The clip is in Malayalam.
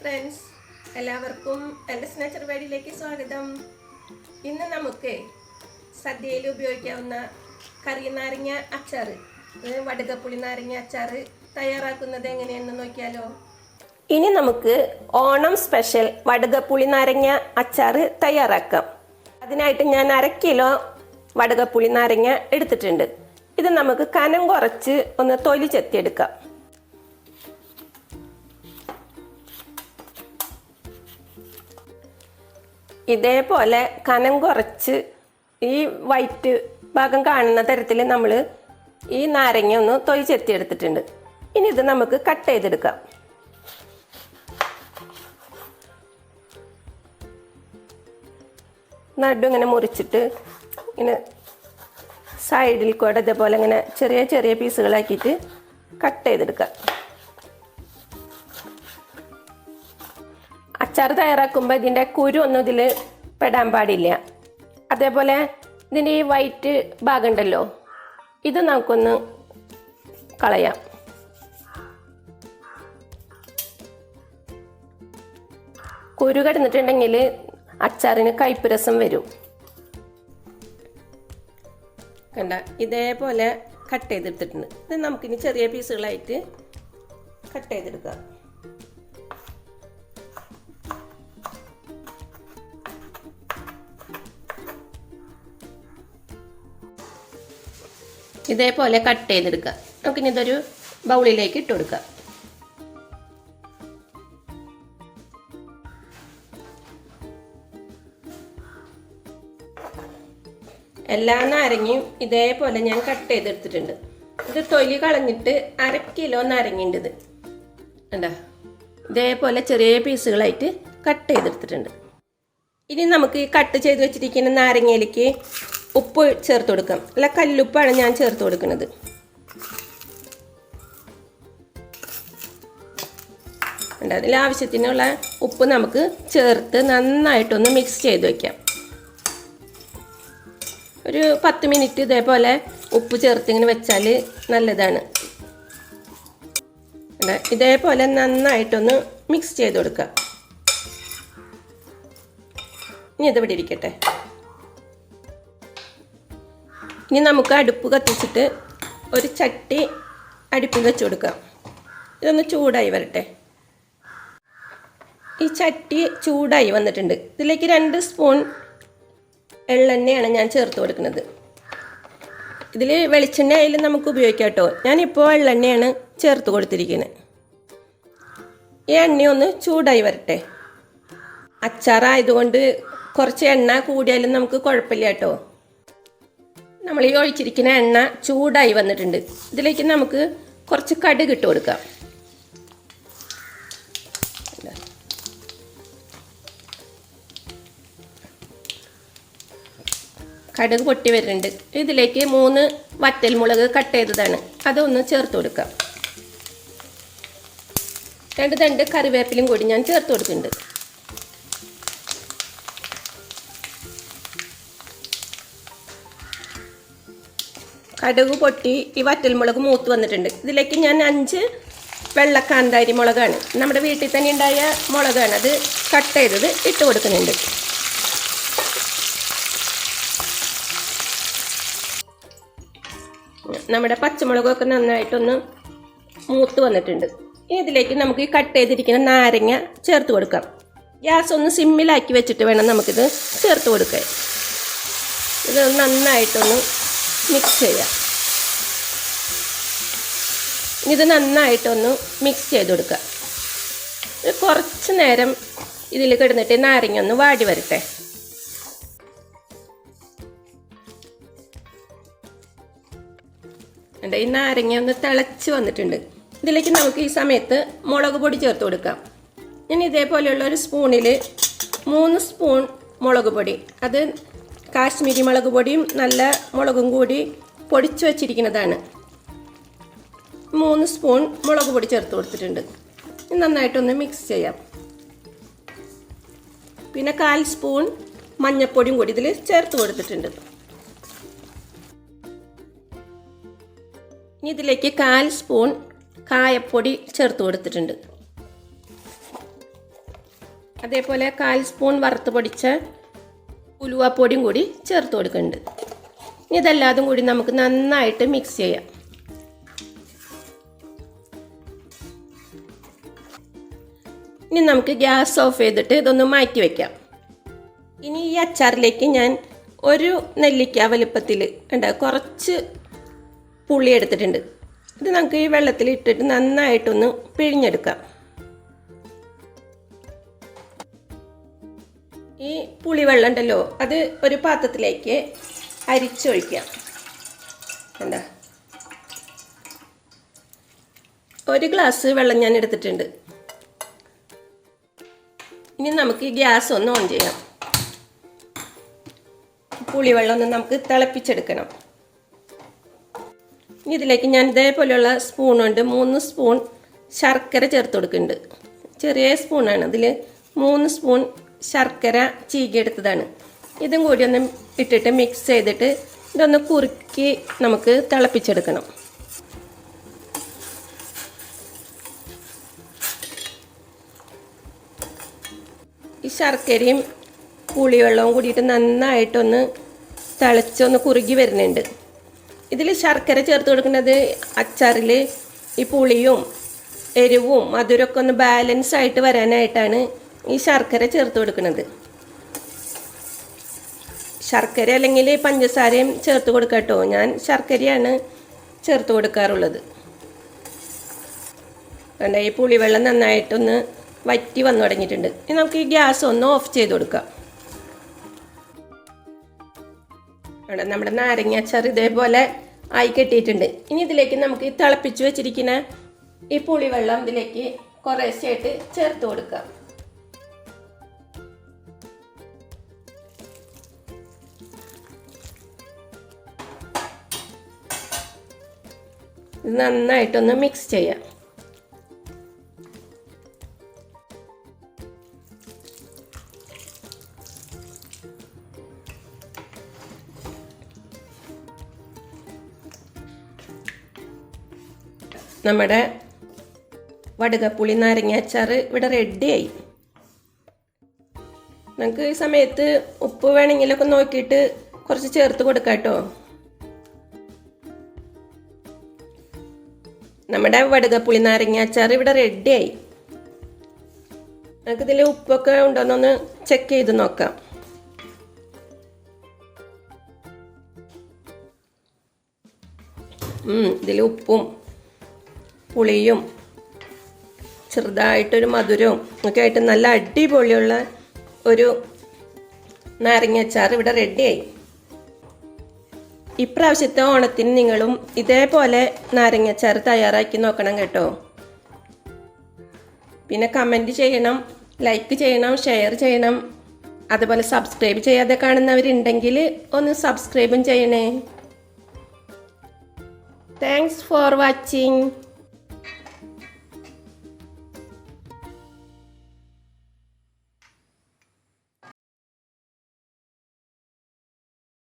ഫ്രണ്ട്സ്, എല്ലാവർക്കും എൻ്റെ സ്നാച്ചർ വേഡിയിലേക്ക് സ്വാഗതം. ഇന്ന് നമുക്ക് സദ്യയിൽ ഉപയോഗിക്കാവുന്ന കറി നാരങ്ങ അച്ചാർ, വടുകപ്പുളി നാരങ്ങ അച്ചാർ തയ്യാറാക്കുന്നത് എങ്ങനെയാണെന്ന് നോക്കിയാലോ. ഇനി നമുക്ക് ഓണം സ്പെഷ്യൽ വടുകപ്പുളി നാരങ്ങ അച്ചാർ തയ്യാറാക്കാം. അതിനായിട്ട് ഞാൻ 1/2 കിലോ വടുകപ്പുളി നാരങ്ങ എടുത്തിട്ടുണ്ട്. ഇത് നമുക്ക് കനം കുറച്ച് ഒന്ന് തൊലി ചെത്തിയെടുക്കാം. ഇതേപോലെ കനം കുറച്ച് ഈ വൈറ്റ് ഭാഗം കാണുന്ന തരത്തിൽ നമ്മൾ ഈ നാരങ്ങ ഒന്ന് തൊലി ചെത്തിയെടുത്തിട്ടുണ്ട്. ഇനി ഇത് നമുക്ക് കട്ട് ചെയ്തെടുക്കാം. നടു ഇങ്ങനെ മുറിച്ചിട്ട് ഇങ്ങനെ സൈഡിൽ കൂടെ ഇതേപോലെ ഇങ്ങനെ ചെറിയ ചെറിയ പീസുകളാക്കിയിട്ട് കട്ട് ചെയ്തെടുക്കാം. അച്ചാർ തയ്യാറാക്കുമ്പോൾ ഇതിൻ്റെ കുരു ഒന്നും ഇതിൽ പെടാൻ പാടില്ല. അതേപോലെ ഇതിൻ്റെ ഈ വൈറ്റ് ഭാഗം ഉണ്ടല്ലോ, ഇത് നമുക്കൊന്ന് കളയാം. കുരു കിടന്നിട്ടുണ്ടെങ്കിൽ അച്ചാറിന് കയ്പ്പ് രസം വരും. കണ്ട, ഇതേപോലെ കട്ട് ചെയ്തെടുത്തിട്ടുണ്ട്. ഇത് നമുക്കിനി ചെറിയ പീസുകളായിട്ട് കട്ട് ചെയ്തെടുക്കാം. ഇതേപോലെ കട്ട് ചെയ്തെടുക്കുക. നമുക്കിനി ഇതൊരു ബൗളിലേക്ക് ഇട്ട് കൊടുക്കാം. എല്ലാ നാരങ്ങയും ഇതേപോലെ ഞാൻ കട്ട് ചെയ്തെടുത്തിട്ടുണ്ട്. ഇത് തൊലി കളഞ്ഞിട്ട് 1/2 കിലോ നാരങ്ങയുണ്ട്. ഇത് കണ്ടോ, ഇതേപോലെ ചെറിയ പീസുകളായിട്ട് കട്ട് ചെയ്തെടുത്തിട്ടുണ്ട്. ഇനി നമുക്ക് ഈ കട്ട് ചെയ്ത് വെച്ചിരിക്കുന്ന നാരങ്ങയിലേക്ക് ഉപ്പ് ചേർത്ത് കൊടുക്കാം. അല്ല, കല്ലുപ്പാണ് ഞാൻ ചേർത്ത് കൊടുക്കുന്നത്. അതിൽ ആവശ്യത്തിനുള്ള ഉപ്പ് നമുക്ക് ചേർത്ത് നന്നായിട്ടൊന്ന് മിക്സ് ചെയ്ത് വയ്ക്കാം. ഒരു 10 മിനിറ്റ് ഇതേപോലെ ഉപ്പ് ചേർത്ത് ഇങ്ങനെ വെച്ചാൽ നല്ലതാണ്. ഇതേപോലെ നന്നായിട്ടൊന്ന് മിക്സ് ചെയ്ത് കൊടുക്കാം. ഇനി ഇതിവിടെ ഇരിക്കട്ടെ. ഇനി നമുക്ക് അടുപ്പ് കത്തിച്ചിട്ട് ഒരു ചട്ടി അടുപ്പിൽ വെച്ച് കൊടുക്കാം. ഇതൊന്ന് ചൂടായി വരട്ടെ. ഈ ചട്ടി ചൂടായി വന്നിട്ടുണ്ട്. ഇതിലേക്ക് 2 സ്പൂൺ എള്ളെണ്ണയാണ് ഞാൻ ചേർത്ത് കൊടുക്കുന്നത്. ഇതിൽ വെളിച്ചെണ്ണ ആയാലും നമുക്ക് ഉപയോഗിക്കാം കേട്ടോ. ഞാനിപ്പോൾ എള്ളെണ്ണയാണ് ചേർത്ത് കൊടുത്തിരിക്കുന്നത്. ഈ എണ്ണയൊന്ന് ചൂടായി വരട്ടെ. അച്ചാറായതുകൊണ്ട് കുറച്ച് എണ്ണ കൂടിയാലും നമുക്ക് കുഴപ്പമില്ല കേട്ടോ. നമ്മൾ ഈ ഒഴിച്ചിരിക്കുന്ന എണ്ണ ചൂടായി വന്നിട്ടുണ്ട്. ഇതിലേക്ക് നമുക്ക് കുറച്ച് കടുക് ഇട്ട് കൊടുക്കാം. കടുക് പൊട്ടി വരുന്നുണ്ട്. ഇതിലേക്ക് 3 വറ്റൽമുളക് കട്ട് ചെയ്തതാണ്, അതൊന്ന് ചേർത്ത് കൊടുക്കാം. 2 തണ്ട് കറിവേപ്പിലും കൂടി ഞാൻ ചേർത്ത് കൊടുക്കുന്നുണ്ട്. കടുക് പൊട്ടി ഈ വറ്റൽമുളക് മൂത്ത് വന്നിട്ടുണ്ട്. ഇതിലേക്ക് ഞാൻ 5 വെള്ളക്കാന്താരി മുളകാണ്, നമ്മുടെ വീട്ടിൽ തന്നെ ഉണ്ടായ മുളകാണ്, അത് കട്ട് ചെയ്തത് ഇട്ട് കൊടുക്കുന്നുണ്ട്. നമ്മുടെ പച്ചമുളകൊക്കെ നന്നായിട്ടൊന്ന് മൂത്ത് വന്നിട്ടുണ്ട്. ഇതിലേക്ക് നമുക്ക് ഈ കട്ട് ചെയ്തിരിക്കുന്ന നാരങ്ങ ചേർത്ത് കൊടുക്കാം. ഗ്യാസ് ഒന്ന് സിമ്മിലാക്കി വെച്ചിട്ട് വേണം നമുക്കിത് ചേർത്ത് കൊടുക്കാൻ. ഇത് നന്നായിട്ടൊന്ന് മിക്സ് ചെയ്യാം. ഇത് നന്നായിട്ടൊന്ന് മിക്സ് ചെയ്ത് കൊടുക്കുക. കുറച്ച് നേരം ഇതിൽ കിടന്നിട്ട് നാരങ്ങ ഒന്ന് വാടി വരട്ടെ. ഈ നാരങ്ങ ഒന്ന് തിളച്ച് വന്നിട്ടുണ്ട്. ഇതിലേക്ക് നമുക്ക് ഈ സമയത്ത് മുളക് പൊടി ചേർത്ത് കൊടുക്കാം. ഞാൻ ഇതേപോലെയുള്ള ഒരു സ്പൂണിൽ 3 സ്പൂൺ മുളക് പൊടി, അത് കാശ്മീരി മുളക് പൊടിയും നല്ല മുളകും കൂടി പൊടിച്ചു വച്ചിരിക്കുന്നതാണ്. 3 സ്പൂൺ മുളക് പൊടി ചേർത്ത് കൊടുത്തിട്ടുണ്ട്. നന്നായിട്ടൊന്ന് മിക്സ് ചെയ്യാം. പിന്നെ 1/4 സ്പൂൺ മഞ്ഞൾപ്പൊടിയും കൂടി ഇതിൽ ചേർത്ത് കൊടുത്തിട്ടുണ്ട്. ഇനി ഇതിലേക്ക് 1/4 സ്പൂൺ കായപ്പൊടി ചേർത്ത് കൊടുത്തിട്ടുണ്ട്. അതേപോലെ 1/4 സ്പൂൺ വറുത്ത് പൊടിച്ച ഉലുവാപ്പൊടിയും കൂടി ചേർത്ത് കൊടുക്കുന്നുണ്ട്. ഇതെല്ലാതും കൂടി നമുക്ക് നന്നായിട്ട് മിക്സ് ചെയ്യാം. ഇനി നമുക്ക് ഗ്യാസ് ഓഫ് ചെയ്തിട്ട് ഇതൊന്ന് മാറ്റി വയ്ക്കാം. ഇനി ഈ അച്ചാറിലേക്ക് ഞാൻ ഒരു നെല്ലിക്ക വലുപ്പത്തിൽ കുറച്ച് പുളി എടുത്തിട്ടുണ്ട്. ഇത് നമുക്ക് ഈ വെള്ളത്തിൽ ഇട്ടിട്ട് നന്നായിട്ടൊന്ന് പിഴിഞ്ഞെടുക്കാം. ഈ പുളിവെള്ളം ഉണ്ടല്ലോ അത് ഒരു പാത്രത്തിലേക്ക് അരിച്ചൊഴിക്കാം. എന്താ 1 ഗ്ലാസ് വെള്ളം ഞാൻ എടുത്തിട്ടുണ്ട്. ഇനി നമുക്ക് ഗ്യാസ് ഒന്ന് ഓൺ ചെയ്യാം. പുളിവെള്ളം ഒന്ന് നമുക്ക് തിളപ്പിച്ചെടുക്കണം. ഇനി ഇതിലേക്ക് ഞാൻ ഇതേപോലെയുള്ള സ്പൂൺ കൊണ്ട് 3 സ്പൂൺ ശർക്കര ചേർത്ത് കൊടുക്കുന്നുണ്ട്. ചെറിയ സ്പൂണാണ്. അതിൽ 3 സ്പൂൺ ശർക്കര ചീകിയെടുത്തതാണ്. ഇതും കൂടി ഒന്ന് ഇട്ടിട്ട് മിക്സ് ചെയ്തിട്ട് ഇതൊന്ന് കുറുക്കി നമുക്ക് തിളപ്പിച്ചെടുക്കണം. ഈ ശർക്കരയും പുളിവെള്ളവും കൂടിയിട്ട് നന്നായിട്ടൊന്ന് തിളച്ചൊന്ന് കുറുകി വരുന്നുണ്ട്. ഇതിൽ ശർക്കര ചേർത്ത് കൊടുക്കുന്നത് അച്ചാറിൽ ഈ പുളിയും എരിവും മധുരമൊക്കെ ഒന്ന് ബാലൻസ് ആയിട്ട് വരാനായിട്ടാണ് ഈ ശർക്കര ചേർത്ത് കൊടുക്കുന്നത്. ശർക്കര അല്ലെങ്കിൽ പഞ്ചസാരയും ചേർത്ത് കൊടുക്കാം കേട്ടോ. ഞാൻ ശർക്കരയാണ് ചേർത്ത് കൊടുക്കാറുള്ളത്. കണ്ട ഈ പുളിവെള്ളം നന്നായിട്ടൊന്ന് വറ്റി വന്നു തുടങ്ങിയിട്ടുണ്ട്. ഇനി നമുക്ക് ഈ ഗ്യാസ് ഒന്ന് ഓഫ് ചെയ്ത് കൊടുക്കാം. അവിടെ നമ്മുടെ നാരങ്ങ അച്ചാർ ഇതേപോലെ ആയി കെട്ടിയിട്ടുണ്ട്. ഇനി ഇതിലേക്ക് നമുക്ക് ഈ തിളപ്പിച്ച് വെച്ചിരിക്കുന്ന ഈ പുളിവെള്ളം ഇതിലേക്ക് കുറേശ്ശായിട്ട് ചേർത്ത് കൊടുക്കാം. നന്നായിട്ടൊന്ന് മിക്സ് ചെയ്യാം. നമ്മുടെ വടുകപ്പുളി നാരങ്ങ അച്ചാർ ഇവിടെ റെഡിയായി. നമുക്ക് ഈ സമയത്ത് ഉപ്പ് വേണമെങ്കിലൊക്കെ നോക്കിയിട്ട് കുറച്ച് ചേർത്ത് കൊടുക്കാം കേട്ടോ. നമ്മുടെ വടുകപ്പുളി നാരങ്ങ അച്ചാർ ഇവിടെ റെഡിയായി. നമുക്കിതിൽ ഉപ്പൊക്കെ ഉണ്ടോയെന്നൊന്ന് ചെക്ക് ചെയ്ത് നോക്കാം. ഇതിൽ ഉപ്പും പുളിയും ചെറുതായിട്ടൊരു മധുരവും ഒക്കെ ആയിട്ട് നല്ല അടിപൊളിയുള്ള ഒരു നാരങ്ങ അച്ചാർ ഇവിടെ റെഡിയായി. ഇപ്രാവശ്യത്തെ ഓണത്തിന് നിങ്ങളും ഇതേപോലെ നാരങ്ങ അച്ചാർ തയ്യാറാക്കി നോക്കണം കേട്ടോ. പിന്നെ കമൻറ്റ് ചെയ്യണം, ലൈക്ക് ചെയ്യണം, ഷെയർ ചെയ്യണം. അതുപോലെ സബ്സ്ക്രൈബ് ചെയ്യാതെ കാണുന്നവരുണ്ടെങ്കിൽ ഒന്ന് സബ്സ്ക്രൈബും ചെയ്യണേ. Thanks for watching.